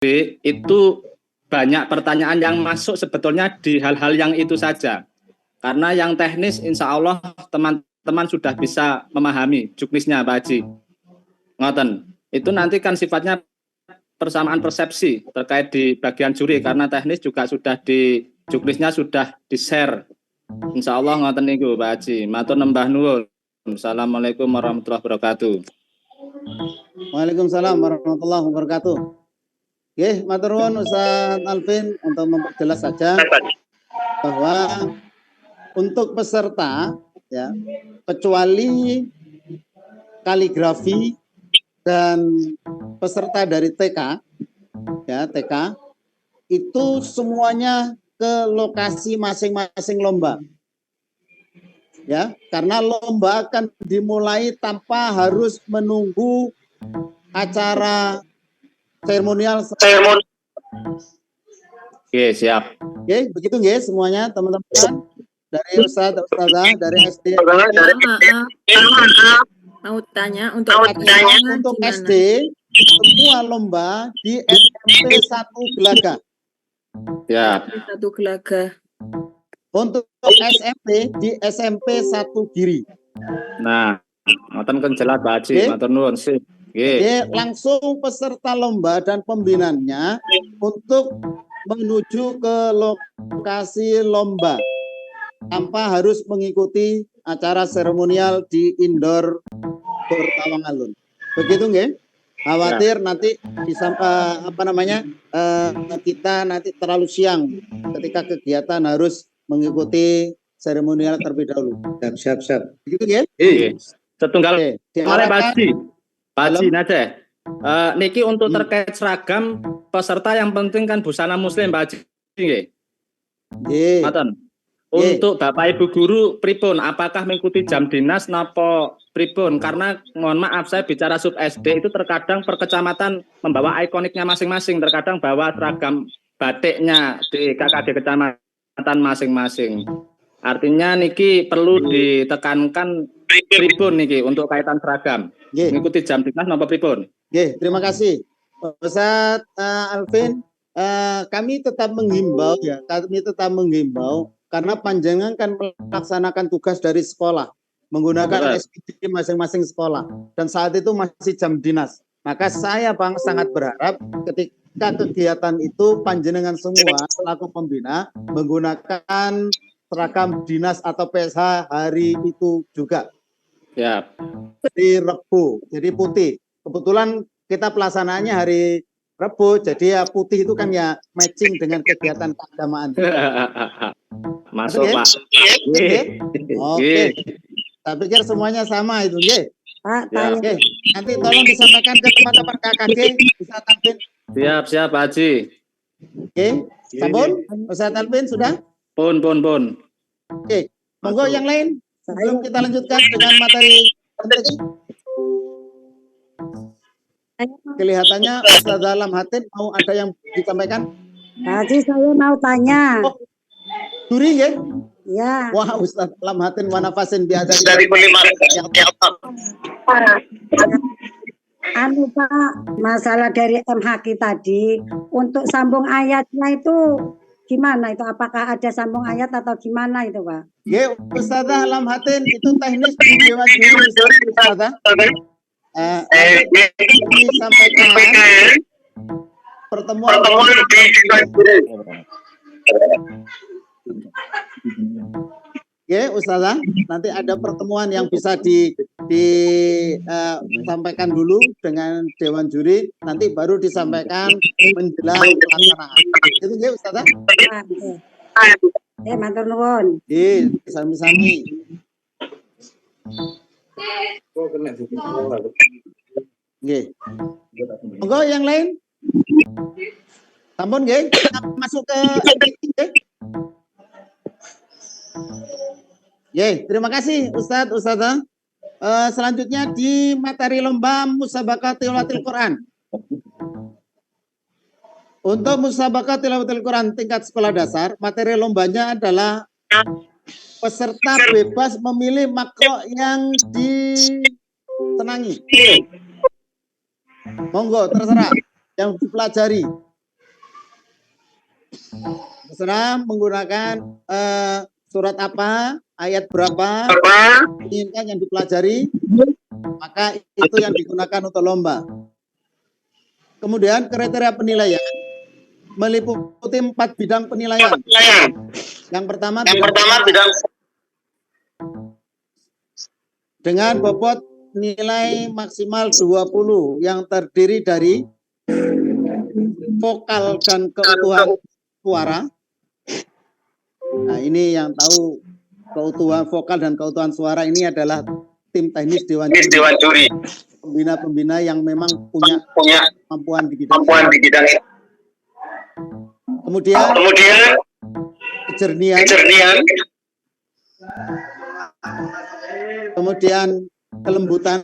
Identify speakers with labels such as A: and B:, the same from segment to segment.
A: itu banyak pertanyaan yang masuk sebetulnya di hal-hal yang itu saja. Karena yang teknis insya Allah teman-teman sudah bisa memahami juknisnya Pak Haji. Ngoten. Itu nanti kan sifatnya persamaan persepsi terkait di bagian juri, karena teknis juga sudah di juknisnya sudah di-share. Insya Allah ngoten niku Pak Haji. Matur nembah nuwun. Assalamualaikum warahmatullahi wabarakatuh.
B: Waalaikumsalam warahmatullahi wabarakatuh. Oke, matur nuwun Ustaz Alvin untuk memperjelas saja bahwa untuk peserta ya, kecuali kaligrafi dan peserta dari TK ya, TK itu semuanya ke lokasi masing-masing lomba. Ya, karena lomba akan dimulai tanpa harus menunggu acara seremonial.
A: Oke, siap.
B: Oke, begitu guys semuanya teman-teman dari Ustazah, dari SD.
C: Mau tanya untuk
B: SD semua lomba di SMP 1 Gelaga.
A: Ya.
C: 1 Gelaga.
B: Untuk SMP di SMP 1 Giri.
A: Nah, ngoten kan jelas Pak Haji, matur nuwun sih.
B: Jadi langsung peserta lomba dan pembinanya untuk menuju ke lokasi lomba tanpa harus mengikuti acara seremonial di indoor Gor Tawangalun. Begitu nggih? Khawatir nanti bisa kita nanti terlalu siang ketika kegiatan harus mengikuti seremonial terlebih dahulu. Siap. Begitu nggih?
A: Setunggal mare Pak Haji nate. Niki untuk terkait seragam peserta yang penting kan busana muslim Pak Haji nggih. Nggih. Ngoten. Untuk Bapak Ibu guru pripun, apakah mengikuti jam dinas napa pripun? Karena mohon maaf saya bicara sub SD itu terkadang per kecamatan membawa ikoniknya masing-masing, terkadang bawa seragam batiknya di KKD kecamatan masing-masing. Artinya niki perlu ditekankan pripun niki untuk kaitan seragam. Mengikuti jam dinas napa pripun?
B: Nggih, terima kasih. Ustaz Alvin, kami tetap menghimbau ya, karena panjenengan kan melaksanakan tugas dari sekolah menggunakan SPG masing-masing sekolah dan saat itu masih jam dinas. Maka saya sangat berharap ketika kegiatan itu panjenengan semua selaku pembina menggunakan seragam dinas atau PSH hari itu juga.
A: Ya.
B: Di Rebo, jadi putih. Kebetulan kita pelaksanaannya hari Rebo, jadi ya putih itu kan ya matching dengan kegiatan keagamaan.
A: Masuk Pak.
B: Oke. Saya pikir semuanya sama itu, nggih.
C: Pak,
B: Oke. Nanti tolong disampaikan ke teman-teman KKG, Ustaz Alvin.
A: Siap Pak Haji.
B: Oke. Sampun, Ustaz Alvin sudah?
A: Pun.
B: Oke. Monggo yang lain sebelum kita lanjutkan dengan materi penting. Kelihatannya Ustaz Alam Hatin mau ada yang disampaikan.
D: Tadi saya mau tanya.
B: Duri ya?
D: Ya.
B: Wah, Ustaz Alam Hatin wanafasin biasa
E: dari penima.
D: Anu Pak, masalah dari MHQ tadi untuk sambung ayatnya itu gimana itu? Apakah ada sambung ayat atau gimana itu Pak?
B: Ya, Ustaz Alam Hatin itu teknis di Dewan Juri Ustaz. Disampaikan pertemuan ya Ustazah, nanti ada pertemuan yang bisa disampaikan dulu dengan Dewan Juri, nanti baru disampaikan menjelang pelaksanaan. Itu ya Ustazah?
D: Matur nuwun.
B: Sami-sami. Nggih. Monggo yang lain. Sampun nggih, masuk ke nggih. Nggih, terima kasih Ustazah. Selanjutnya di materi lomba musabaqah tilawatil Quran. Untuk musabaqah tilawatil Quran tingkat sekolah dasar, materi lombanya adalah peserta bebas memilih makro yang disenangi. Monggo terserah yang dipelajari. Terserah menggunakan surat apa, ayat berapa, inginkan yang dipelajari, maka itu yang digunakan untuk lomba. Kemudian kriteria penilaian meliputi 4 bidang penilaian. Yang pertama bidang dengan bobot nilai maksimal 20 yang terdiri dari vokal dan keutuhan suara. Nah, ini yang tahu keutuhan vokal dan keutuhan suara ini adalah tim teknis Dewan Juri. Pembina-pembina yang memang punya kemampuan di bidang ini. Kemudian kejernihan. Kemudian kelembutan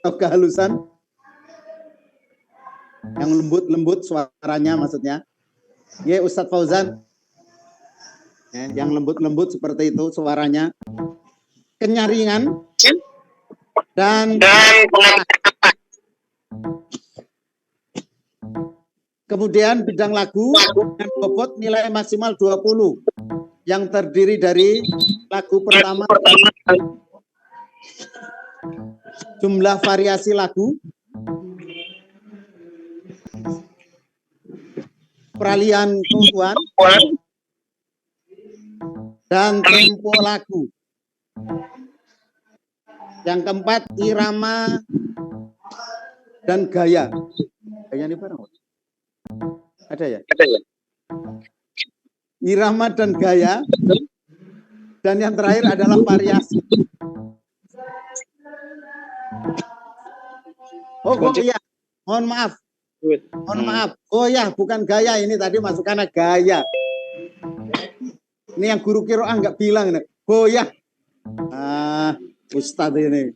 B: atau kehalusan, yang lembut suaranya maksudnya. Ya, Ustadz Fauzan, ya, yang lembut seperti itu suaranya. Kenyaringan dan kemudian bidang lagu dengan bobot nilai maksimal 20 yang terdiri dari lagu pertama, jumlah variasi lagu, peralihan keutuhan, dan tempo lagu. Yang keempat, irama dan gaya. Gaya ini barang. Ada ya? Irama dan gaya. Dan yang terakhir adalah variasi. Oh ya, mohon maaf. Oh ya, bukan gaya, ini tadi masukannya gaya. Ini yang guru Qiraah nggak bilang ini. Goyah. Ustadz ini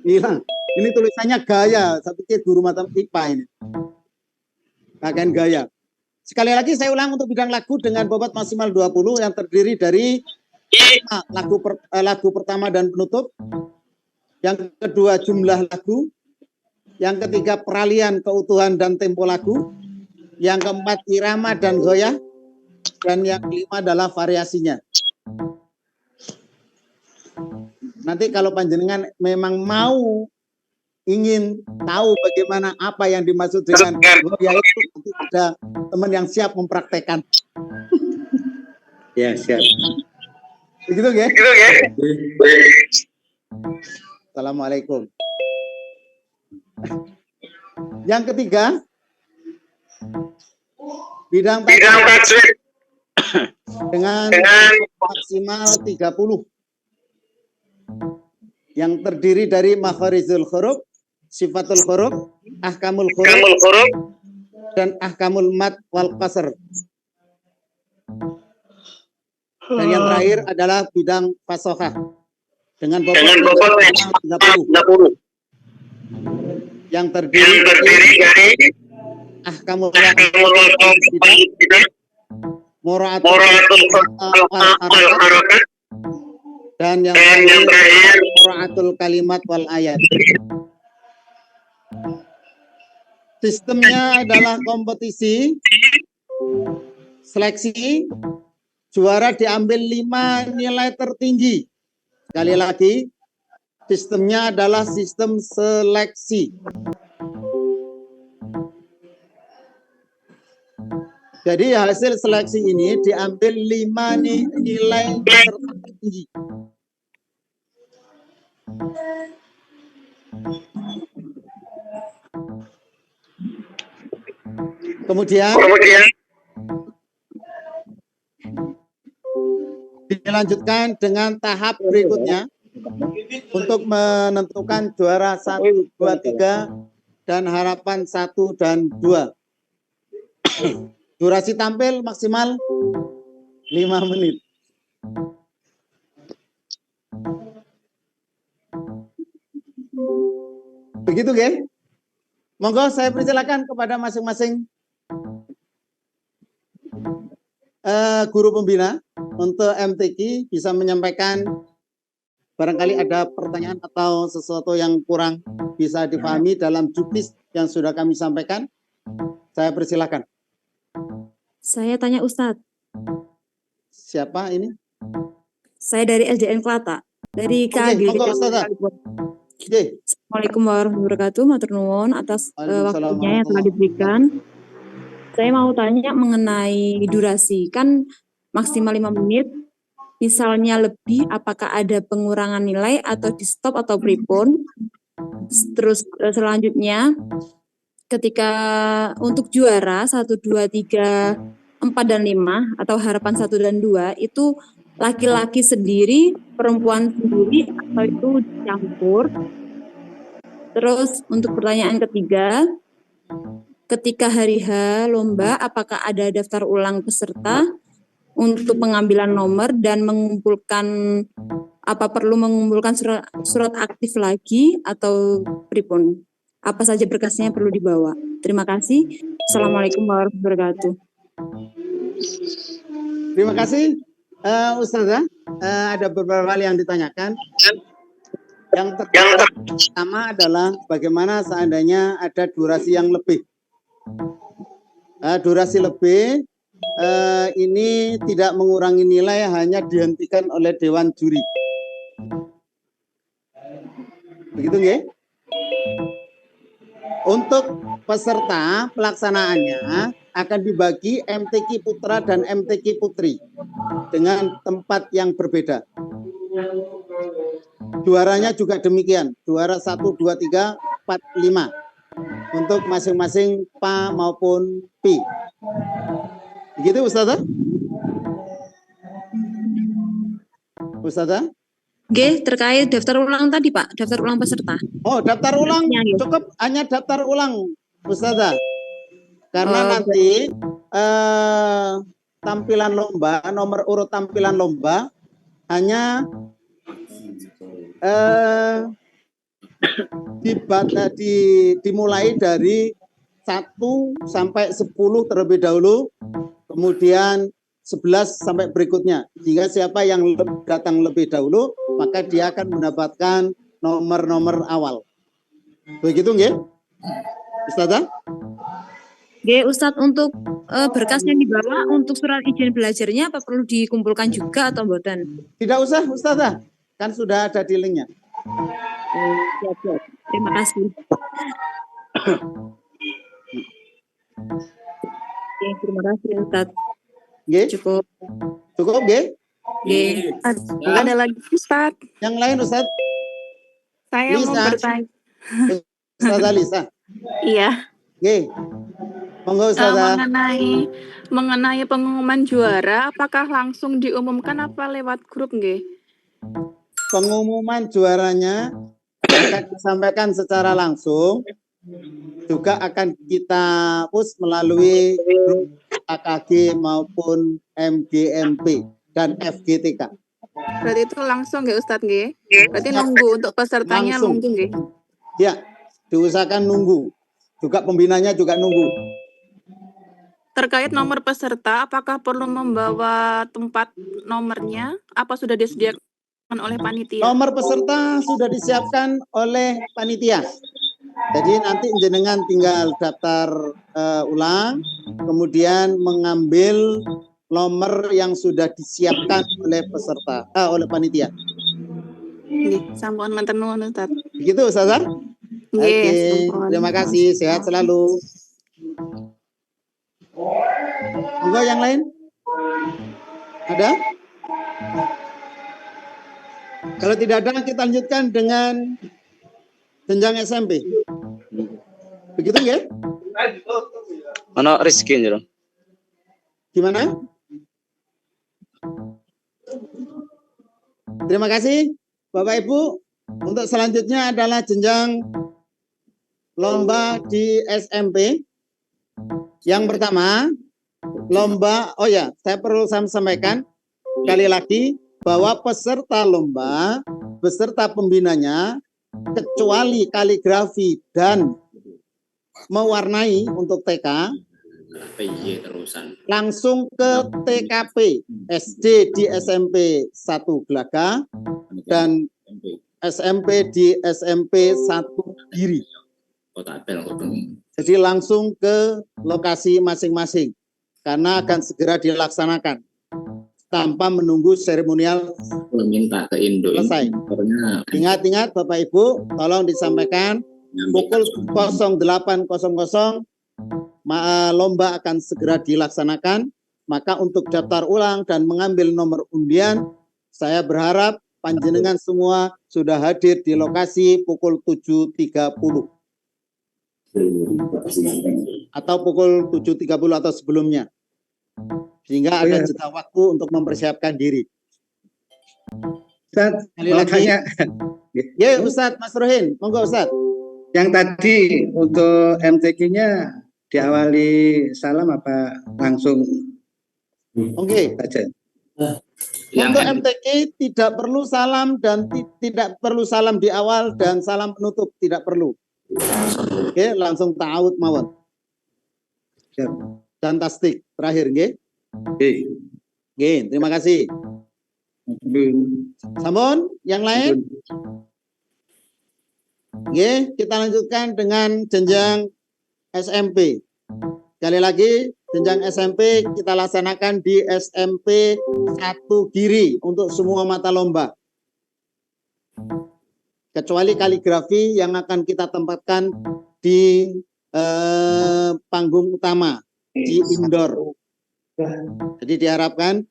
B: bilang. Ini tulisannya gaya. Saya pikir guru mata IPA ini. Bagian gaya. Sekali lagi saya ulang, untuk bidang lagu dengan bobot maksimal 20 yang terdiri dari lagu pertama dan penutup. Yang kedua jumlah lagu. Yang ketiga peralihan keutuhan dan tempo lagu. Yang keempat irama dan goyah. Dan yang kelima adalah variasinya. Nanti kalau panjenengan memang mau ingin tahu bagaimana apa yang dimaksud dengan goyah itu, nanti ada teman yang siap mempraktekkan. Ya, siap. Begitu, ya? Assalamualaikum. Yang ketiga, bidang tajwid dengan maksimal 30 yang terdiri dari makharijul huruf, sifatul huruf, ahkamul huruf, dan ahkamul mad wal qasr. Dan yang terakhir adalah bidang fasohah dengan bobot 30 yang terdiri dari ahkamul mura'atul harakat dan yang terakhir mura'atul kalimat wal ayat. Sistemnya adalah kompetisi, seleksi, juara diambil 5 nilai tertinggi. Sekali lagi, sistemnya adalah sistem seleksi. Jadi hasil seleksi ini diambil 5 nilai tertinggi. Kemudian dilanjutkan dengan tahap berikutnya untuk menentukan juara 1, 2, 3 dan harapan 1 dan 2. Durasi tampil maksimal 5 menit. Begitu, guys. Monggo saya persilakan kepada masing-masing guru pembina untuk MTQ bisa menyampaikan, barangkali ada pertanyaan atau sesuatu yang kurang bisa dipahami dalam juknis yang sudah kami sampaikan. Saya persilakan.
C: Saya tanya Ustadz.
B: Siapa ini?
C: Saya dari SDN Kelata. Dari
B: Oke,
C: KAG.
B: monggo, Ustazah. Oke.
C: Assalamualaikum warahmatullahi wabarakatuh. Matur nuwun atas
B: Waalaikumsalam
C: waktunya yang telah diberikan. Saya mau tanya mengenai durasi. Kan maksimal 5 menit. Misalnya lebih, apakah ada pengurangan nilai atau di stop atau prepon? Terus selanjutnya, ketika untuk juara 1, 2, 3, 4, dan 5 atau harapan 1 dan 2 itu laki-laki sendiri, perempuan sendiri, atau itu dicampur? Terus untuk pertanyaan ketiga, ketika hari H lomba, apakah ada daftar ulang peserta untuk pengambilan nomor dan mengumpulkan, apa perlu mengumpulkan surat aktif lagi atau pripun? Apa saja berkasnya perlu dibawa? Terima kasih. Assalamualaikum warahmatullahi wabarakatuh.
B: Terima kasih, Ustazah. Ada beberapa hal yang ditanyakan. Yang pertama adalah bagaimana seandainya ada durasi yang lebih. Durasi lebih ini tidak mengurangi nilai, hanya dihentikan oleh Dewan Juri. Begitu nggih? Untuk peserta pelaksanaannya akan dibagi MTQ Putra dan MTQ Putri dengan tempat yang berbeda. Juaranya juga demikian, juara 1, 2, 3, 4, 5 untuk masing-masing PA maupun Pi. Begitu Ustazah? Ustazah?
C: G, terkait daftar ulang tadi Pak, daftar ulang peserta.
B: Oh, daftar ulang cukup hanya daftar ulang Ustazah. Karena nanti tampilan lomba, nomor urut tampilan lomba hanya dimulai dari 1 sampai 10 terlebih dahulu, kemudian 11 sampai berikutnya. Jika siapa yang datang lebih dahulu, maka dia akan mendapatkan nomor-nomor awal. Begitu nggih? Ustazah?
C: Oke, Ustadz, untuk berkasnya dibawa untuk surat izin belajarnya apa perlu dikumpulkan juga atau mboten?
B: Tidak usah, Ustazah. Kan sudah ada di linknya.
C: Siap. Terima kasih. Oke, terima kasih Ustadz.
B: Nggih?
C: Cukup.
B: Cukup nggih?
C: Nggih.
E: Ada lagi Ustadz?
B: Yang lain Ustadz?
E: Saya
B: Lisa.
E: mau bertanya.
B: Ustazah Lisa.
E: Iya.
B: Nggih. Monggo Ustazah.
E: Mengenai pengumuman juara, apakah langsung diumumkan apa lewat grup nggih?
B: Pengumuman juaranya akan disampaikan secara langsung, juga akan kita push melalui grup AKG maupun MGMP dan FGTK.
E: Berarti itu langsung nggih Ustadz nggih? Berarti nunggu untuk pesertanya
B: Langsung.
E: nunggu nggih?
B: Ya, diusahakan nunggu. Juga pembinanya juga nunggu.
E: Terkait nomor peserta, apakah perlu membawa tempat nomornya? Apa sudah disediakan oleh panitia?
B: Nomor peserta sudah disiapkan oleh panitia. Jadi nanti jenengan tinggal daftar ulang, kemudian mengambil nomor yang sudah disiapkan oleh peserta, oleh panitia.
E: Nggih, sampun matur nuwun Ustaz.
B: Begitu Ustazah?
E: Nggih,
B: Oke,
E: sampun.
B: terima kasih, sehat selalu. Monggo yang lain? Ada? Kalau tidak ada, kita lanjutkan dengan jenjang SMP. Begitu nggih?
A: Ono Rizky njero.
B: Gimana? Terima kasih Bapak Ibu. Untuk selanjutnya adalah jenjang lomba di SMP. Yang pertama, lomba, oh ya, saya perlu sampaikan sekali lagi bahwa peserta lomba beserta pembinanya, kecuali kaligrafi dan mewarnai untuk TK, langsung ke TKP SD di SMP 1 Glaga dan SMP di SMP 1 Giri. Jadi langsung ke lokasi masing-masing. karena akan segera dilaksanakan tanpa menunggu seremonial
A: minta ke Indo
B: selesai. Ingat-ingat Bapak Ibu, tolong disampaikan pukul 08.00 lomba akan segera dilaksanakan. Maka untuk daftar ulang dan mengambil nomor undian, saya berharap panjenengan semua sudah hadir di lokasi pukul 7.30 atau pukul 7.30 atau sebelumnya, sehingga ada jeda waktu untuk mempersiapkan diri.
F: Ustaz,
B: Sekali lagi, ya Ustaz Mas Rohin, monggo Ustaz.
F: Yang tadi untuk MTQ-nya diawali salam apa langsung
B: Oke.
F: saja?
B: Untuk MTQ tidak perlu salam dan tidak perlu salam di awal dan salam penutup, tidak perlu. Oke, langsung ta'awud mawon. Dan tasdik terakhir, nggih. Oke, terima kasih. Sampun, yang lain? Oke, kita lanjutkan dengan jenjang SMP. Sekali lagi, jenjang SMP kita laksanakan di SMP 1 Giri untuk semua mata lomba. Kecuali kaligrafi yang akan kita tempatkan di panggung utama, di indoor. Jadi diharapkan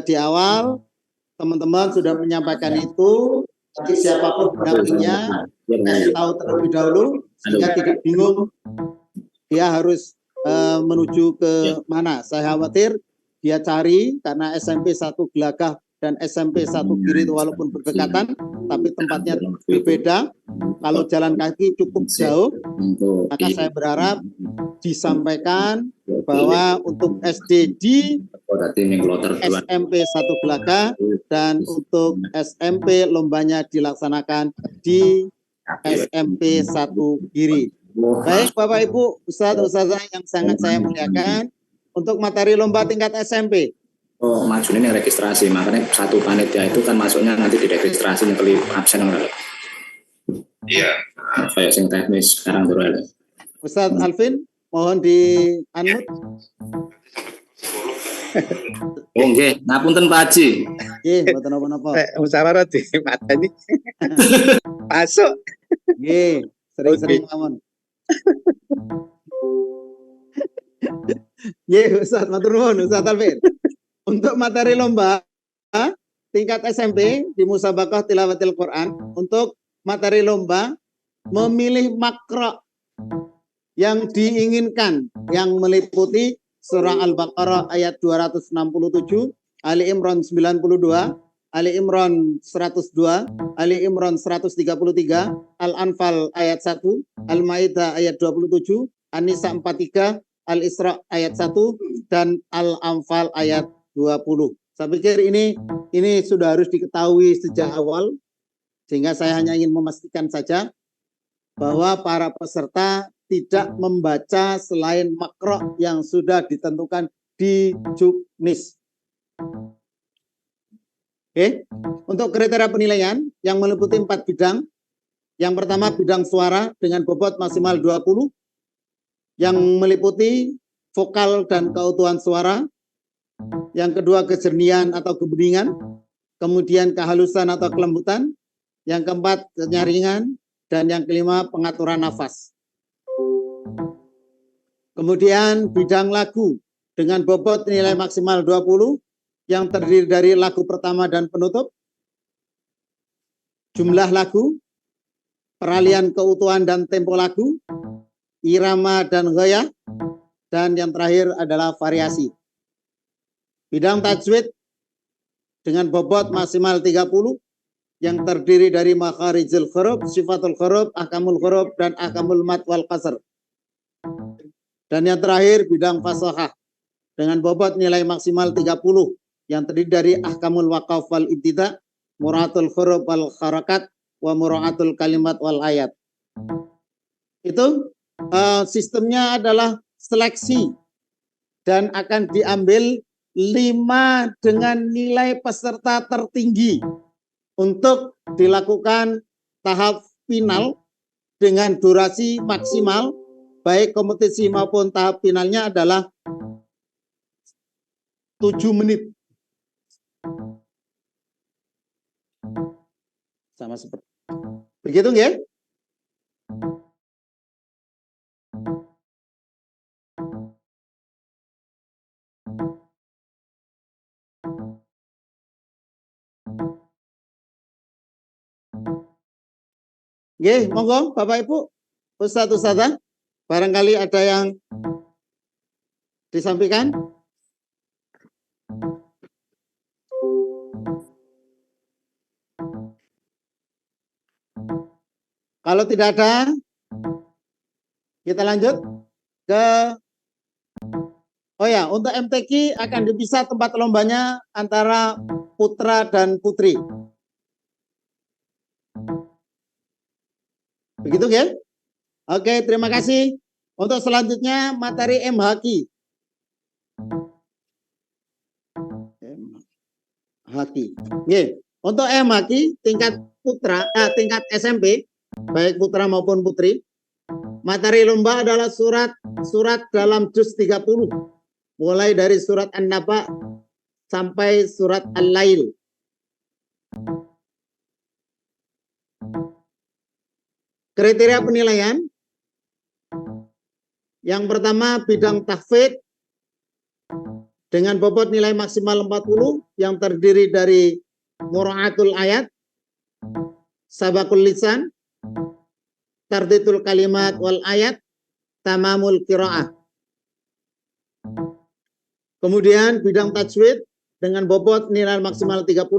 B: di awal teman-teman sudah menyampaikan itu, jadi siapapun pendampingnya tahu terlebih dahulu, sehingga tidak bingung dia harus menuju ke mana. Saya khawatir dia cari, karena SMP 1 Gelagah dan SMP 1 Giri itu walaupun berdekatan, tapi tempatnya berbeda. Kalau jalan kaki cukup jauh, maka saya berharap disampaikan bahwa untuk SD di SMP 1 Gelagah dan untuk SMP lombanya dilaksanakan di SMP 1 Giri. Baik Bapak Ibu, Ustaz-Ustazah yang sangat saya muliakan, untuk materi lomba tingkat SMP.
A: Oh, maksudnya ini registrasi, makanya satu panitia itu kan masuknya nanti di registrasi yang kali absen enggak? Iya. Kayak sing teknis sekarang dulu ada.
B: Ustaz Alvin, mohon di unmute.
A: Oh nggih, ngapunten Pak Haji.
B: Nggih, mboten napa-napa.
F: Musyawarah di mata ini. Masuk.
B: Nggih, sering-sering mawon. Nggih, Ustaz, matur nuwun Ustaz Alvin. Untuk materi lomba tingkat SMP di Musabaqah Tilawatil Quran, untuk materi lomba memilih makro yang diinginkan, yang meliputi surah Al-Baqarah ayat 267, Ali Imran 92, Ali Imran 102, Ali Imran 133, Al-Anfal ayat 1, Al-Maidah ayat 27, An-Nisa 43, Al-Isra ayat 1, dan Al-Anfal ayat 20. Saya pikir ini sudah harus diketahui sejak awal, sehingga saya hanya ingin memastikan saja bahwa para peserta tidak membaca selain makro yang sudah ditentukan di Juknis. Oke, untuk kriteria penilaian yang meliputi 4 bidang. Yang pertama bidang suara dengan bobot maksimal 20, yang meliputi vokal dan keutuhan suara. Yang kedua kejernihan atau kebeningan, kemudian kehalusan atau kelembutan, yang keempat kenyaringan, dan yang kelima pengaturan nafas. Kemudian bidang lagu dengan bobot nilai maksimal 20 yang terdiri dari lagu pertama dan penutup, jumlah lagu, peralihan keutuhan dan tempo lagu, irama dan gaya, dan yang terakhir adalah variasi. Bidang tajwid dengan bobot maksimal 30 yang terdiri dari makharijul huruf, sifatul huruf, ahkamul huruf, dan ahkamul mad wal qasr. Dan yang terakhir bidang fasahah dengan bobot nilai maksimal 30 yang terdiri dari ahkamul waqaf wal ibtida, muraatul huruf wal harakat, wa muraatul kalimat wal ayat. Itu sistemnya adalah seleksi dan akan diambil 5 dengan nilai peserta tertinggi untuk dilakukan tahap final dengan durasi maksimal, baik kompetisi maupun tahap finalnya adalah 7 menit. Sama seperti begitu nggih? Nggih, monggo Bapak Ibu, Ustadz Ustadzah, barangkali ada yang disampaikan. Kalau tidak ada, kita lanjut ke untuk MTQ akan dipisah tempat lombanya antara putra dan putri. Begitu kan? Oke, terima kasih. Untuk selanjutnya materi MHQ. Untuk MHQ tingkat tingkat SMP, baik putra maupun putri, materi lomba adalah surat dalam juz 30. Mulai dari surat An-Naba sampai surat Al-Lail. Kriteria penilaian. Yang pertama bidang tahfidz dengan bobot nilai maksimal 40 yang terdiri dari mura'atul ayat, sabakul lisan, tartitul kalimat wal ayat, tamamul qiraah. Kemudian bidang tajwid dengan bobot nilai maksimal 30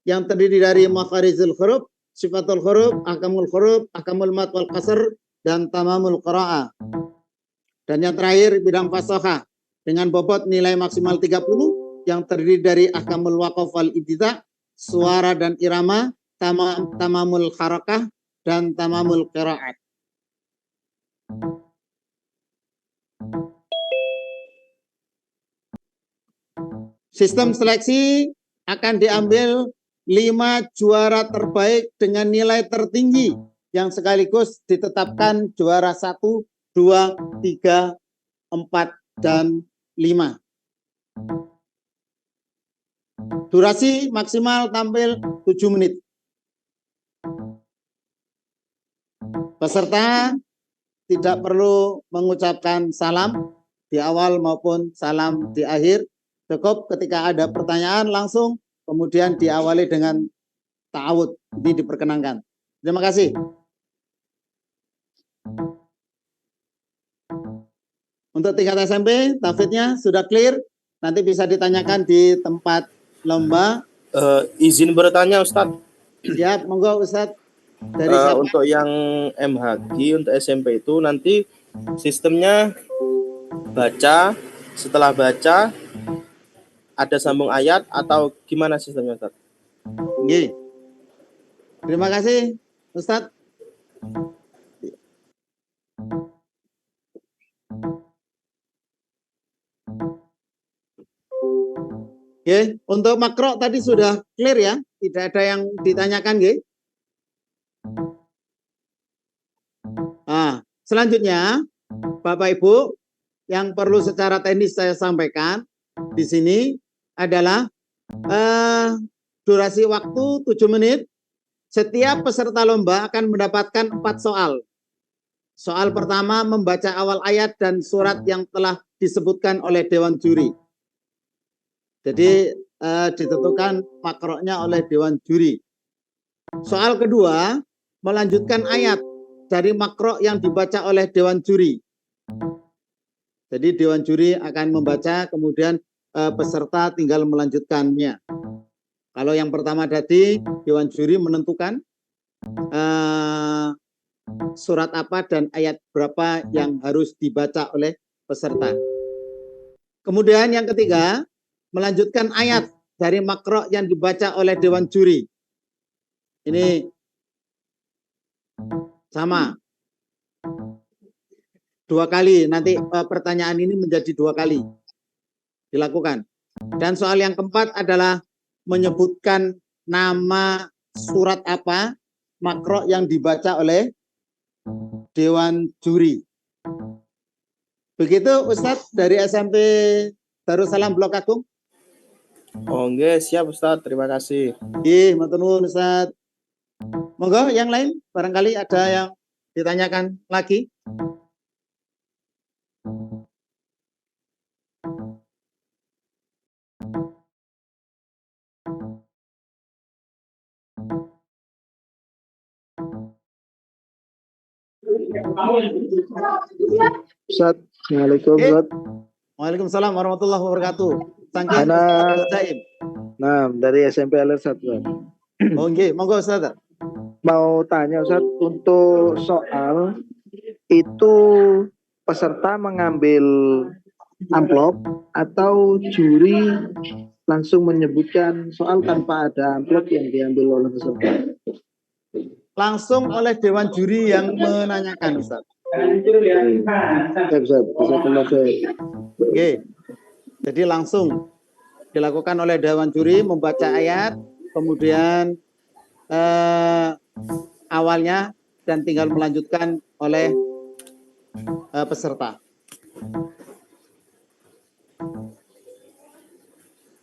B: yang terdiri dari makharijul huruf, sifatul huruf, ahkamul mat wal qasr, dan tamamul qiraah. Dan yang terakhir bidang fasohah dengan bobot nilai maksimal 30 yang terdiri dari ahkamul waqaf wal ibtida, suara dan irama, tamamul harakah, dan tamamul qiraat. Sistem seleksi akan diambil 5 juara terbaik dengan nilai tertinggi yang sekaligus ditetapkan juara 1, 2, 3, 4, dan 5. Durasi maksimal tampil 7 menit. Peserta tidak perlu mengucapkan salam di awal maupun salam di akhir. Cukup ketika ada pertanyaan langsung, kemudian diawali dengan ta'awud. Ini diperkenankan. Terima kasih. Untuk tingkat SMP, tahfidznya sudah clear. Nanti bisa ditanyakan di tempat lomba.
G: Izin bertanya, Ustadz.
B: Siap, monggo Ustadz. Dari siapa?
G: Untuk yang MHQ untuk SMP itu nanti sistemnya baca, setelah baca ada sambung ayat atau gimana sistemnya, Ustadz?
B: Nggih. Terima kasih, Ustadz. Oke, untuk makro tadi sudah clear ya, tidak ada yang ditanyakan, nggih. Nah, selanjutnya Bapak Ibu yang perlu secara teknis saya sampaikan di sini adalah durasi waktu 7 menit. Setiap peserta lomba akan mendapatkan 4 soal. Soal pertama membaca awal ayat dan surat yang telah disebutkan oleh Dewan Juri. Jadi ditentukan makroknya oleh Dewan Juri. Soal kedua melanjutkan ayat dari makrok yang dibaca oleh Dewan Juri. Jadi Dewan Juri akan membaca, kemudian peserta tinggal melanjutkannya. Kalau yang pertama tadi Dewan Juri menentukan surat apa dan ayat berapa yang harus dibaca oleh peserta. Kemudian yang ketiga melanjutkan ayat dari makrok yang dibaca oleh Dewan Juri. Ini sama 2 kali, nanti pertanyaan ini menjadi 2 kali dilakukan. Dan soal yang keempat adalah menyebutkan nama surat apa makrok yang dibaca oleh Dewan Juri. Begitu Ustadz dari SMP Darussalam Blok Agung.
G: Oh, nggih, siap Ustaz. Terima kasih.
B: Nggih, matur nuwun Ustaz. Monggo yang lain barangkali ada yang ditanyakan lagi.
H: Ustaz, Assalamualaikum
B: Oke.
H: Ustaz.
B: Waalaikumsalam warahmatullahi wabarakatuh. Saking
H: Ana-
B: Ustaz Zaim.
H: Nah, dari SMP Al-Irsad Ustaz.
B: Oh nggih, monggo Ustaz.
H: Mau tanya Ustaz, untuk soal itu peserta mengambil amplop atau juri langsung menyebutkan soal tanpa ada amplop yang diambil oleh peserta?
B: Langsung oleh dewan juri yang menanyakan Ustaz.
H: Ya Ustaz, bisa kembali.
B: Oke. Jadi langsung dilakukan oleh dewan juri membaca ayat, kemudian awalnya dan tinggal melanjutkan oleh peserta.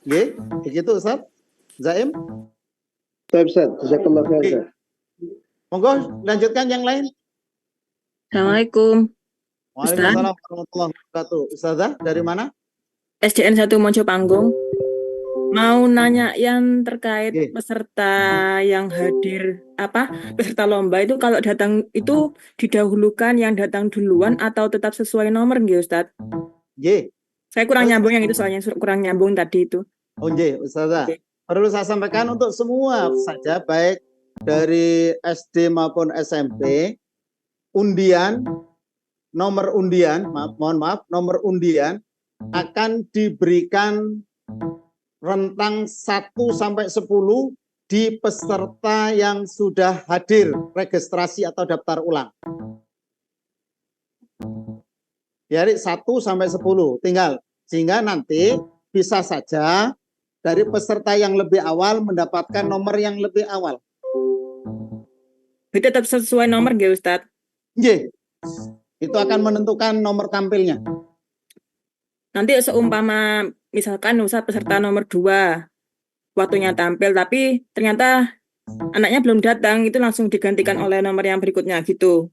B: Oke, begitu Ustaz Zaim.
H: Ya Ustaz, bisa kembali.
B: Monggo lanjutkan yang lain.
I: Assalamualaikum.
B: Waalaikumsalam warahmatullahi wabarakatuh. Ustazah dari mana?
I: SDN 1 Mojo Panggung. Mau nanya yang terkait
B: Oke.
I: peserta yang hadir, peserta lomba itu kalau datang itu didahulukan yang datang duluan atau tetap sesuai nomor nggih Ustadz?
B: Nggih.
I: Saya kurang nyambung yang itu soalnya kurang nyambung tadi itu.
B: Oh nggih, Ustazah.
I: Oke.
B: Perlu saya sampaikan untuk semua saja baik dari SD maupun SMP, undian, nomor undian, mohon maaf, nomor undian akan diberikan rentang 1 sampai 10 di peserta yang sudah hadir registrasi atau daftar ulang. Dari 1 sampai 10 tinggal, sehingga nanti bisa saja dari peserta yang lebih awal mendapatkan nomor yang lebih awal.
I: Itu tetap sesuai nomor nggih Ustadz?
B: Nggih. Itu akan menentukan nomor tampilnya.
I: Nanti seumpama misalkan Ustadz peserta nomor 2 waktunya tampil tapi ternyata anaknya belum datang, itu langsung digantikan oleh nomor yang berikutnya gitu.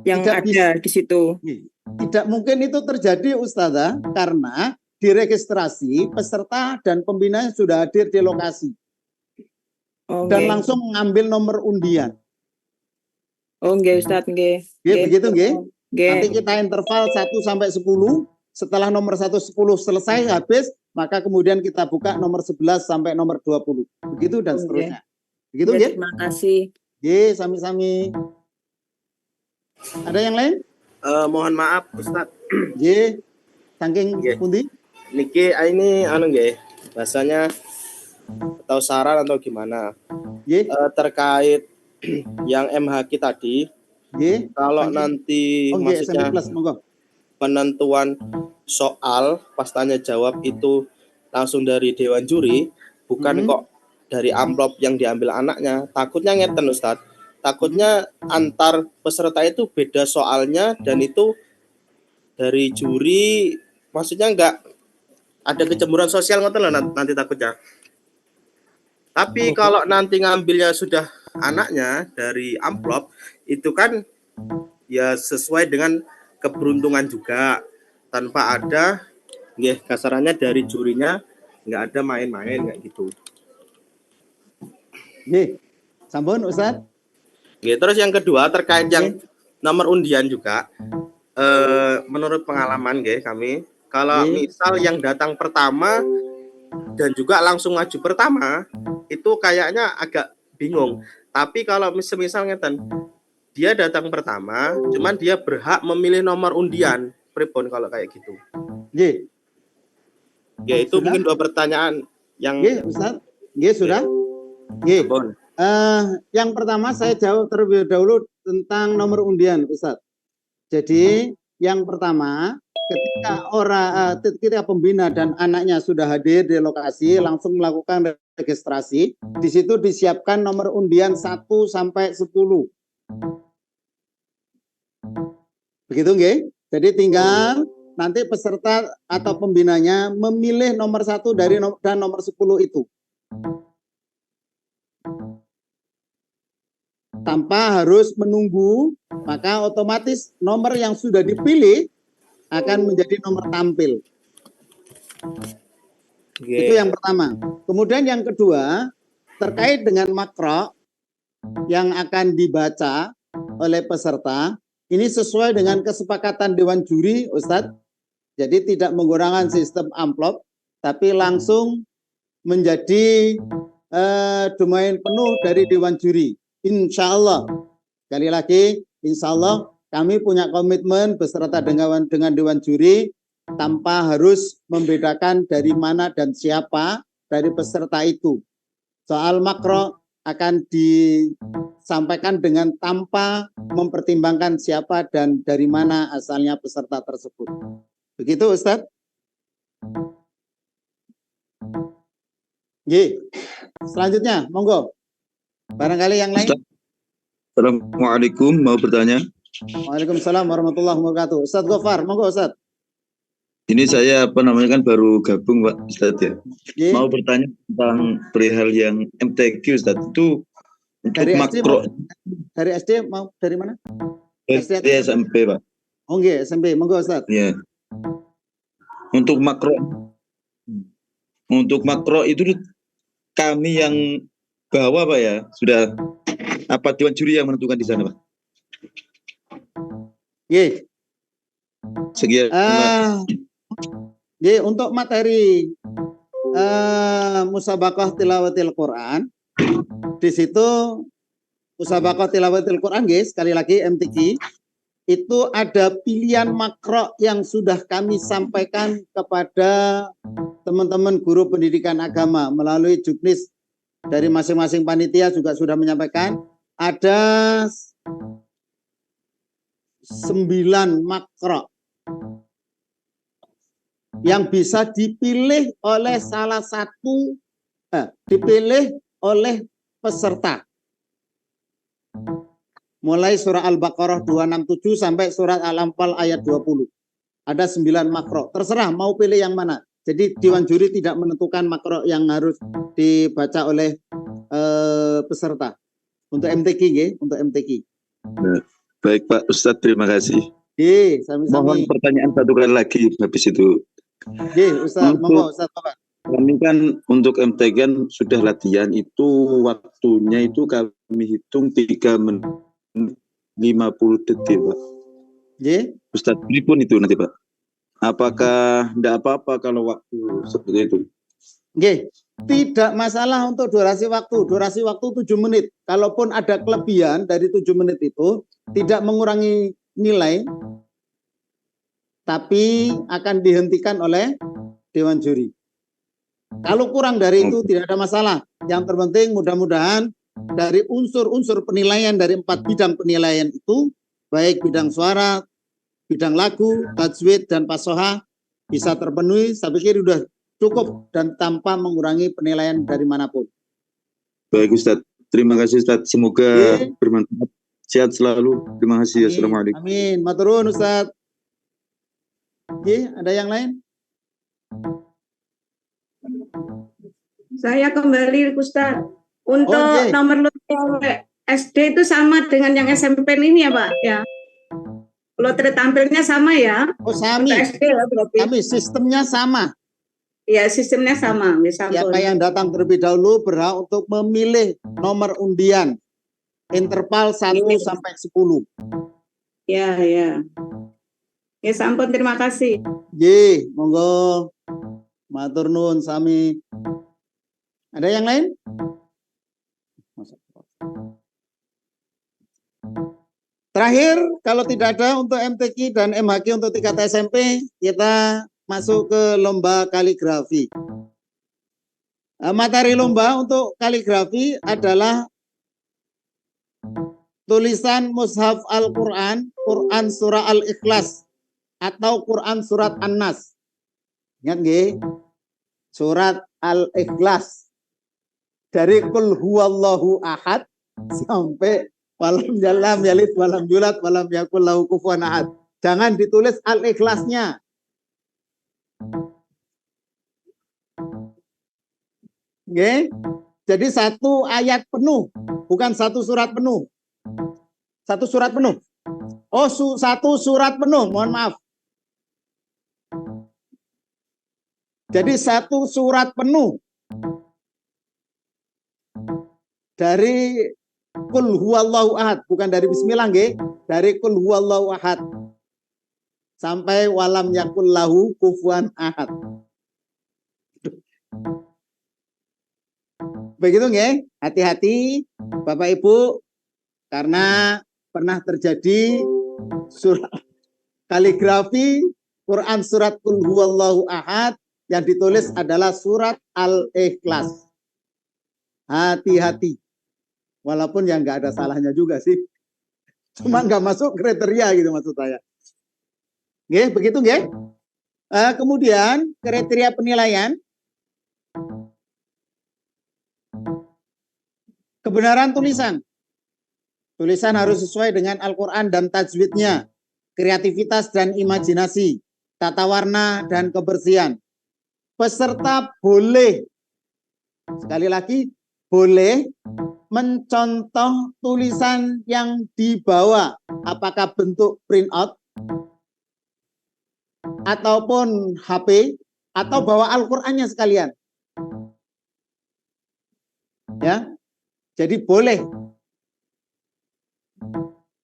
I: Yang
B: Tidak
I: ada di situ.
B: Tidak mungkin itu terjadi Ustazah, karena di registrasi peserta dan pembina sudah hadir di lokasi. Dan langsung mengambil nomor undian.
I: Oh nggih Ustadz, nggih.
B: Begitu nggih.
I: Nggih.
B: Nanti kita interval 1 sampai 10, setelah nomor 1 10 selesai habis, maka kemudian kita buka nomor 11 sampai nomor 20. Begitu dan seterusnya. Begitu nggih?
I: Terima kasih.
B: Nggih, sami-sami. Ada yang lain?
G: Mohon maaf Ustaz.
B: Nggih. Saking pundi?
G: Niki ini nggih, bahasanya atau saran atau gimana? Terkait yang MHQ tadi. Kalau nanti maksudnya penentuan soal pas tanya jawab itu langsung dari dewan juri, bukan kok dari amplop yang diambil anaknya. Takutnya ngeten Ustadz, takutnya antar peserta itu beda soalnya dan itu dari juri, maksudnya enggak ada kecemburuan sosial ngoten loh nanti takutnya. Tapi kalau nanti ngambilnya sudah anaknya dari amplop, itu kan ya sesuai dengan keberuntungan juga, tanpa ada kasarannya dari jurinya nggak ada main-main kayak gitu.
B: Sampun Ustaz.
G: Terus yang kedua terkait yang nomor undian juga, menurut pengalaman kami, kalau misal yang datang pertama dan juga langsung maju pertama itu kayaknya agak bingung. Tapi kalau misalnya dia datang pertama, cuman dia berhak memilih nomor undian, pripun kalau kayak gitu? Ya itu sudah? Mungkin 2 pertanyaan yang.
B: Ustaz. Sudah. Yang pertama saya jawab terlebih dahulu tentang nomor undian, Ustaz. Jadi yang pertama, ketika pembina dan anaknya sudah hadir di lokasi, langsung melakukan registrasi. Di situ disiapkan nomor undian 1 sampai 10. Begitu nggih? Jadi tinggal nanti peserta atau pembinanya memilih nomor 1 dan nomor 10 itu. Tanpa harus menunggu, maka otomatis nomor yang sudah dipilih akan menjadi nomor tampil. Itu yang pertama. Kemudian yang kedua, terkait dengan makro yang akan dibaca oleh peserta, ini sesuai dengan kesepakatan Dewan Juri, Ustadz. Jadi tidak menggunakan sistem amplop, tapi langsung menjadi domain penuh dari Dewan Juri. Insya Allah. Sekali lagi, insya Allah kami punya komitmen beserta dengan Dewan Juri tanpa harus membedakan dari mana dan siapa dari peserta itu. Soal makro akan disampaikan dengan tanpa mempertimbangkan siapa dan dari mana asalnya peserta tersebut. Begitu Ustadz? Selanjutnya, monggo. Barangkali yang lain.
J: Assalamualaikum, mau bertanya.
B: Waalaikumsalam warahmatullahi wabarakatuh. Ustadz Gofar, monggo Ustadz.
J: Ini saya kan baru gabung Pak Ustadz ya. Mau bertanya tentang perihal yang MTQ Ustadz, itu untuk
B: dari
J: makro.
B: Dari SD mau dari mana?
J: SD SMP Pak.
B: Oh nggih, SMP, monggo Ustadz.
J: Iya. Untuk makro itu kami yang bawa Pak ya, sudah apa Dewan Juri yang menentukan di sana Pak?
B: Nggih.
J: Sekian.
B: Untuk materi musabaqah tilawatil Quran, di situ musabaqah tilawatil Quran, guys, sekali lagi MTQ, itu ada pilihan makro yang sudah kami sampaikan kepada teman-teman guru pendidikan agama melalui juknis dari masing-masing panitia juga sudah menyampaikan ada 9 makro yang bisa dipilih oleh salah satu, dipilih oleh peserta. Mulai surah Al-Baqarah 267 sampai surat Al-Anfal ayat 20. Ada 9 makro. Terserah mau pilih yang mana. Jadi Dewan Juri tidak menentukan makro yang harus dibaca oleh peserta. Untuk MTQ, untuk MTQ.
J: Baik Pak Ustadz, terima kasih.
B: Sami-sami.
J: Mohon pertanyaan satu kali lagi habis itu.
B: Ustadz, monggo Ustadz.
J: Kami kan untuk MTQ kan sudah latihan, itu waktunya itu kami hitung 3 menit 50 detik Pak. Ustadz, ini pun itu nanti Pak. Apakah tidak apa-apa kalau waktu seperti itu?
B: Tidak masalah untuk durasi waktu. Durasi waktu 7 menit. Kalaupun ada kelebihan dari 7 menit itu, tidak mengurangi nilai, tapi akan dihentikan oleh Dewan Juri. Kalau kurang dari itu tidak ada masalah. Yang terpenting mudah-mudahan dari unsur-unsur penilaian dari 4 bidang penilaian itu, baik bidang suara, bidang lagu, tajwid, dan pasoha bisa terpenuhi. Saya pikir sudah cukup dan tanpa mengurangi penilaian dari manapun.
J: Baik Ustadz, terima kasih Ustadz. Semoga bermanfaat. Sehat selalu. Terima kasih. Assalamualaikum.
B: Amin. Maturun Ustadz. Ada yang lain?
K: Saya kembali Ustadz. Untuk nomor lotre SD itu sama dengan yang SMP ini ya Pak? Ya. Lotre tampilnya sama ya?
B: Oh sami. SD ya berarti. Kami sistemnya sama.
K: Ya sistemnya sama.
B: Siapa yang datang terlebih dahulu berhak untuk memilih nomor undian. Interval 1 sampai 10.
K: Ya. Ya sampun, terima kasih.
B: Monggo. Matur nuwun sami. Ada yang lain? Terakhir, kalau tidak ada untuk MTQ dan MHQ untuk tingkat SMP, kita masuk ke lomba kaligrafi. Materi lomba untuk kaligrafi adalah tulisan Mushaf Al-Quran, Quran Surah Al-Ikhlas, atau Quran Surat An-Nas. Ingat nggih? Surat Al-Ikhlas. Dari Qul Huwallahu Ahad sampai walam yalid walam yulad walam yakul lahu kufuwan ahad. Jangan ditulis Al-Ikhlasnya. Oke. Jadi satu ayat penuh, bukan satu surat penuh. Satu surat penuh. Oh, satu surat penuh, mohon maaf. Jadi satu surat penuh dari Qul huwallahu ahad, bukan dari bismillah nggih, dari Qul huwallahu ahad sampai walam yakul lahu kufuwan ahad. Begitu nggih? Hati-hati Bapak Ibu, karena pernah terjadi surat kaligrafi Quran surat Qul huwallahu ahad yang ditulis adalah surat Al-Ikhlas. Hati-hati. Walaupun yang nggak ada salahnya juga sih. Cuma nggak masuk kriteria gitu maksud saya. Nggih, begitu nggih? Kemudian kriteria penilaian. Kebenaran tulisan. Tulisan harus sesuai dengan Al-Quran dan tajwidnya. Kreativitas dan imajinasi. Tata warna dan kebersihan. Peserta boleh, sekali lagi, boleh mencontoh tulisan yang dibawa. Apakah bentuk print out, ataupun HP, atau bawa Al-Qur'annya sekalian. Ya, jadi boleh.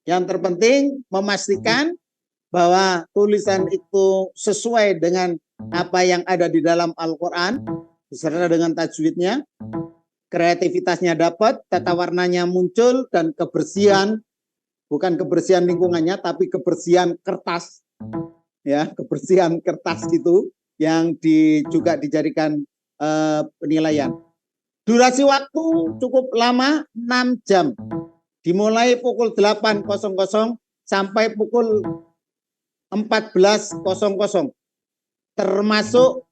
B: Yang terpenting memastikan bahwa tulisan itu sesuai dengan apa yang ada di dalam Al-Quran, beserta dengan tajwidnya, kreativitasnya dapat, tata warnanya muncul, dan kebersihan, bukan kebersihan lingkungannya, tapi kebersihan kertas, ya, kebersihan kertas gitu, yang juga dijadikan penilaian. Durasi waktu cukup lama, 6 jam. Dimulai pukul 8.00 sampai pukul 14.00. Termasuk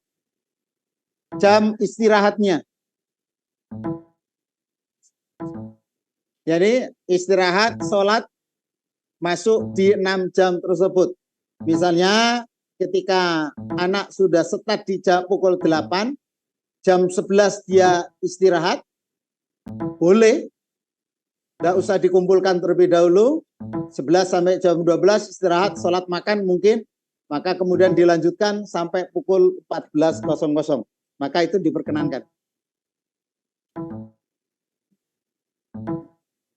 B: jam istirahatnya. Jadi istirahat, sholat, masuk di 6 jam tersebut. Misalnya ketika anak sudah start di pukul 8, jam 11 dia istirahat, boleh. Tidak usah dikumpulkan terlebih dahulu. 11 sampai jam 12 istirahat, sholat, makan mungkin. Maka kemudian dilanjutkan sampai pukul 14.00. Maka itu diperkenankan.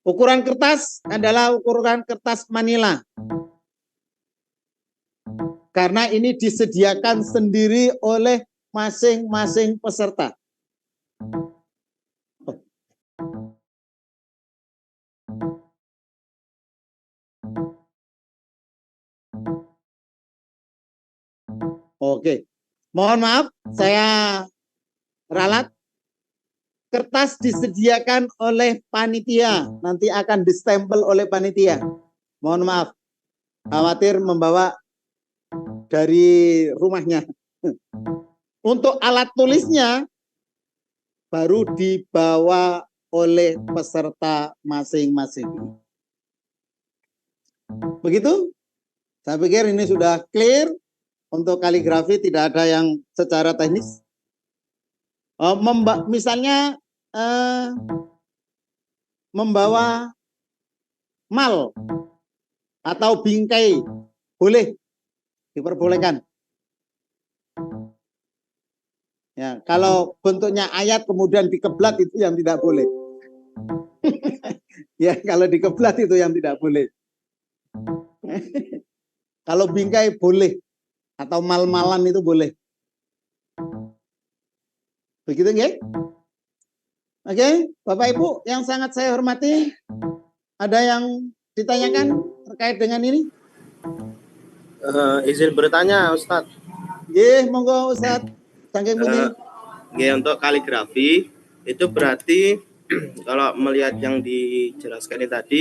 B: Ukuran kertas adalah ukuran kertas Manila. Karena ini disediakan sendiri oleh masing-masing peserta. Oke, mohon maaf, saya ralat. Kertas disediakan oleh panitia, nanti akan distempel oleh panitia. Mohon maaf, khawatir membawa dari rumahnya. Untuk alat tulisnya baru dibawa oleh peserta masing-masing. Begitu? Saya pikir ini sudah clear. Untuk kaligrafi tidak ada yang secara teknis. Misalnya membawa mal atau bingkai, boleh, diperbolehkan. Ya, kalau bentuknya ayat kemudian dikeblat itu yang tidak boleh. Ya, kalau dikeblat itu yang tidak boleh. Kalau bingkai boleh. Atau mal-malan itu boleh. Begitu nggih? Oke, Bapak Ibu yang sangat saya hormati, ada yang ditanyakan terkait dengan ini?
G: Izin bertanya, Ustadz.
B: Nggih, monggo Ustadz. Saking pundi.
G: Nggih, untuk kaligrafi itu berarti kalau melihat yang dijelaskan ini tadi,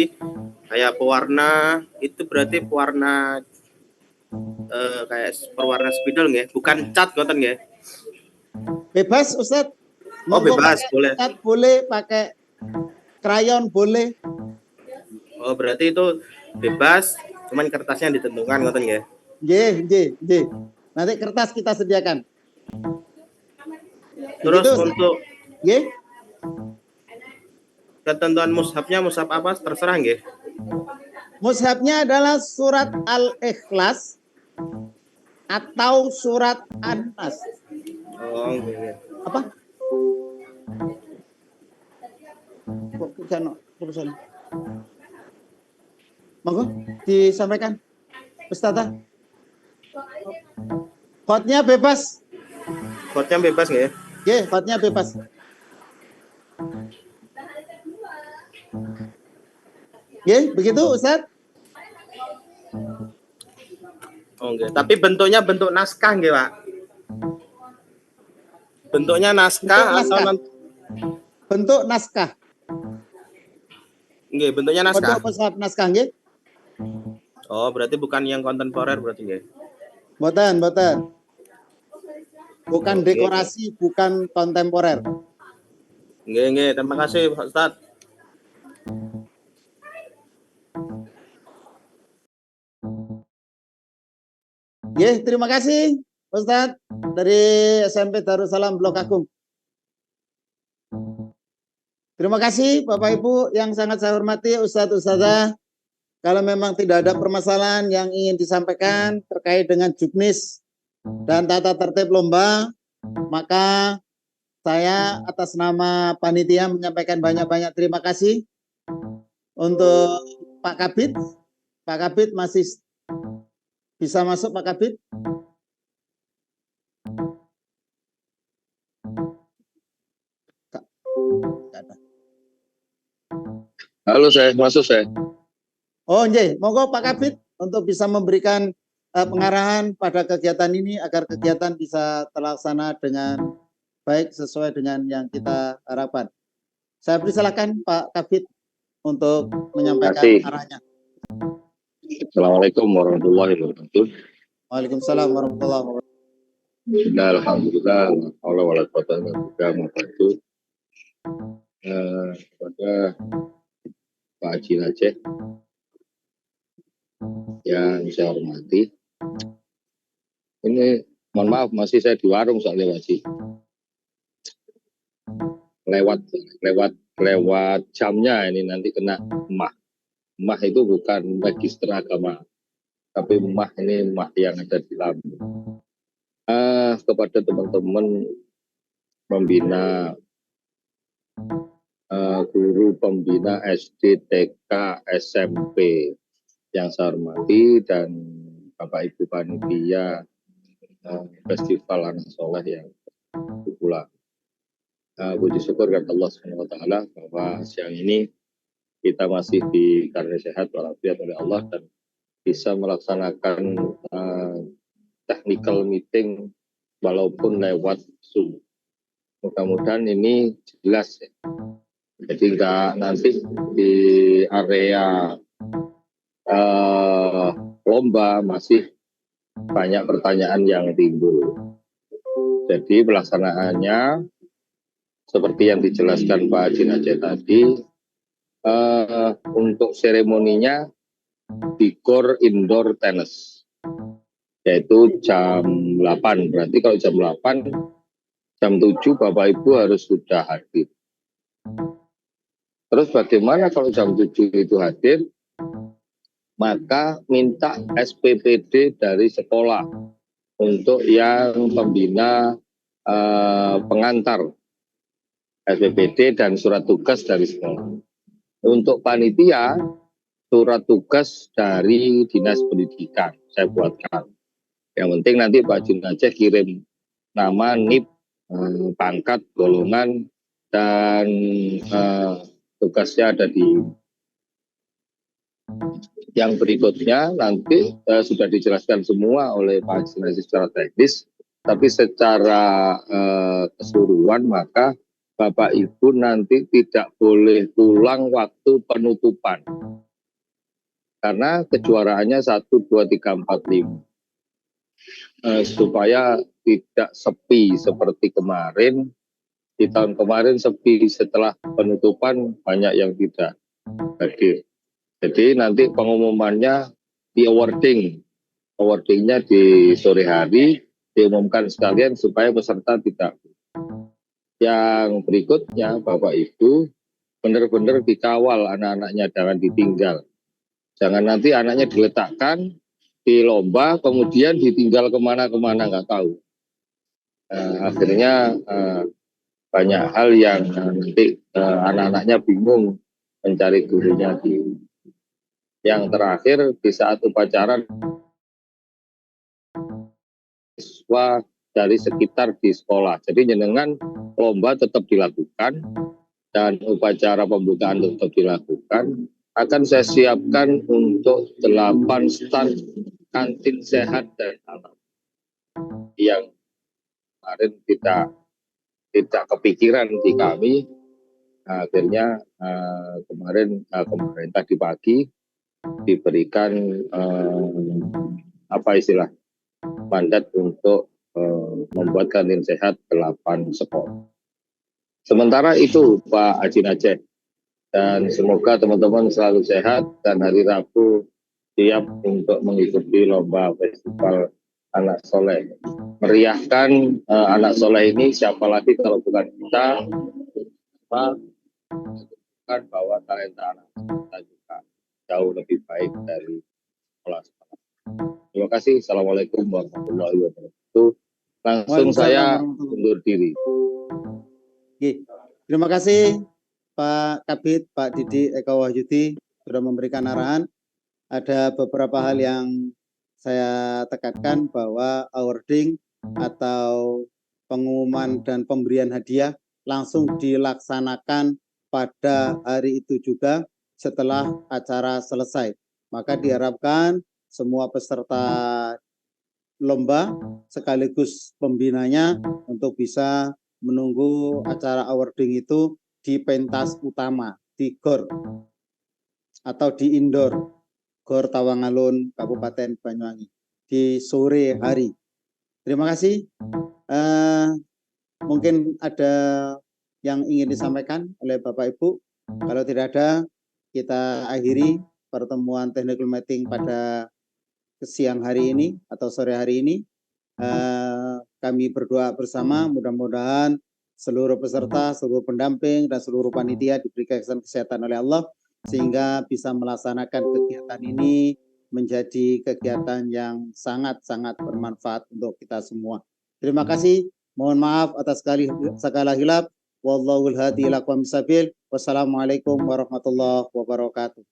G: kayak pewarna itu berarti pewarna kayak perwarna spidol nggih, bukan cat ngoten nggih.
B: Bebas Ustadz.
G: Oh, bebas, boleh.
B: Cat boleh, pakai krayon boleh.
G: Oh, berarti itu bebas, cuman kertasnya ditentukan ngoten nggih.
B: Nggih, nggih, nggih. Nanti kertas kita sediakan.
G: Terus
B: Begitu,
G: untuk
B: nggih?
G: ketentuan mushafnya mushaf apa terserah nggih.
B: Mushafnya adalah surat Al-Ikhlas atau surat An-Nas.
G: Oh, nggih.
B: Apa? Keputusan. Monggo disampaikan, Ustazah. Hotnya bebas.
G: Hotnya bebas nggih?
B: Nggih, hotnya bebas. Nggih, begitu Ustaz?
G: Oh, nggih. Tapi bentuknya bentuk naskah nggih, Pak? Bentuknya naskah atau
B: bentuk naskah?
G: Nggih, bentuknya naskah.
B: Bentuk mushaf naskah nggih?
G: Oh, berarti bukan yang kontemporer berarti nggih.
B: Mboten. Bukan dekorasi, bukan kontemporer.
G: Nggih, terima kasih Pak Ustaz.
B: Nggih, terima kasih Ustaz dari SMP Darussalam Blok Agung. Terima kasih Bapak Ibu yang sangat saya hormati, Ustadz Ustazah. Kalau memang tidak ada permasalahan yang ingin disampaikan terkait dengan juknis dan tata tertib lomba, maka saya atas nama panitia menyampaikan banyak-banyak terima kasih untuk Pak Kabid. Pak Kabid masih bisa masuk, Pak Kabid?
J: Halo, saya masuk saya.
B: Oh, nggih, monggo Pak Kabid untuk bisa memberikan pengarahan pada kegiatan ini agar kegiatan bisa terlaksana dengan baik sesuai dengan yang kita harapkan. Saya persilakan Pak Kabid untuk menyampaikan arahnya.
J: Assalamualaikum warahmatullahi wabarakatuh.
B: Waalaikumsalam warahmatullahi wabarakatuh.
J: Alhamdulillah, Allah wala quwwata illa billah. Kepada Pak Haji Aceh yang saya hormati, ini mohon maaf masih saya di warung soalnya Haji. Lewat jamnya ini nanti kena emah. Emah itu bukan magister agama, tapi emah ini emah yang ada di lambung. Kepada teman-teman pembina, guru pembina SD, TK, SMP yang saya hormati, dan Bapak Ibu panitia Festival Anak Soleh yang berpulang. Puji syukur kepada Allah Subhanahu wa Ta'ala bahwa siang ini kita masih dikarunia sehat walafiat oleh Allah dan bisa melaksanakan technical meeting walaupun lewat Zoom. Mudah-mudahan ini jelas ya. Jadi enggak nanti di area lomba masih banyak pertanyaan yang timbul. Jadi pelaksanaannya seperti yang dijelaskan Pak Haji Aceh tadi, untuk seremoninya di Gor Indoor Tenis, yaitu jam 8. Berarti kalau jam 8, jam 7 Bapak Ibu harus sudah hadir. Terus bagaimana kalau jam 7 itu hadir? Maka minta SPPD dari sekolah untuk yang pembina pengantar, SPPD dan surat tugas dari sekolah. Untuk panitia, surat tugas dari Dinas Pendidikan saya buatkan. Yang penting nanti Pak Haji Aceh kirim nama, NIP, pangkat, golongan, dan tugasnya ada di. Yang berikutnya nanti sudah dijelaskan semua oleh Pak Haji Aceh secara teknis, tapi secara keseluruhan maka Bapak Ibu nanti tidak boleh pulang waktu penutupan. Karena kejuaraannya 1, 2, 3, 4, 5. Supaya tidak sepi seperti kemarin. Di tahun kemarin sepi, setelah penutupan banyak yang tidak hadir. Jadi nanti pengumumannya di awarding
L: awardingnya di sore hari, diumumkan sekalian supaya peserta tidak. Yang berikutnya Bapak Ibu benar-benar dikawal anak-anaknya, jangan ditinggal. Jangan nanti anaknya diletakkan di lomba kemudian ditinggal kemana-kemana nggak tahu. Akhirnya banyak hal yang nanti anak-anaknya bingung mencari gurunya. Yang terakhir di saat upacara siswa dari sekitar di sekolah. Jadi jenengan lomba tetap dilakukan dan upacara pembukaan tetap dilakukan. Akan saya siapkan untuk 8 stand kantin sehat dan halal yang kemarin tidak kepikiran di kami. Akhirnya kemarin tadi pagi diberikan mandat untuk membuat kantin sehat 8 sekolah. Sementara itu Pak Haji Najeh, dan semoga teman-teman selalu sehat dan hari Rabu siap untuk mengikuti lomba festival anak soleh. Meriahkan anak soleh ini siapa lagi kalau bukan kita, menunjukkan bahwa talenta anak kita juga jauh lebih baik dari sekolah-sekolah. Terima kasih. Assalamualaikum warahmatullahi wabarakatuh. Langsung saya undur diri.
B: Terima kasih Pak Kabid, Pak Didi Eka Wahyudi sudah memberikan arahan. Ada beberapa hal yang saya tekankan bahwa awarding atau pengumuman dan pemberian hadiah langsung dilaksanakan pada hari itu juga setelah acara selesai. Maka diharapkan semua peserta lomba sekaligus pembinanya untuk bisa menunggu acara awarding itu di pentas utama, di GOR atau di indoor GOR Tawangalun Kabupaten Banyuwangi di sore hari. Terima kasih. Mungkin ada yang ingin disampaikan oleh Bapak Ibu. Kalau tidak ada, kita akhiri pertemuan technical meeting pada siang hari ini atau sore hari ini. Kami berdoa bersama, mudah-mudahan seluruh peserta, seluruh pendamping, dan seluruh panitia diberi kesehatan oleh Allah sehingga bisa melaksanakan kegiatan ini menjadi kegiatan yang sangat-sangat bermanfaat untuk kita semua. Terima kasih. Mohon maaf atas segala hilaf. Wallahul hadi ila aqwamis sabil. Wassalamualaikum warahmatullahi wabarakatuh.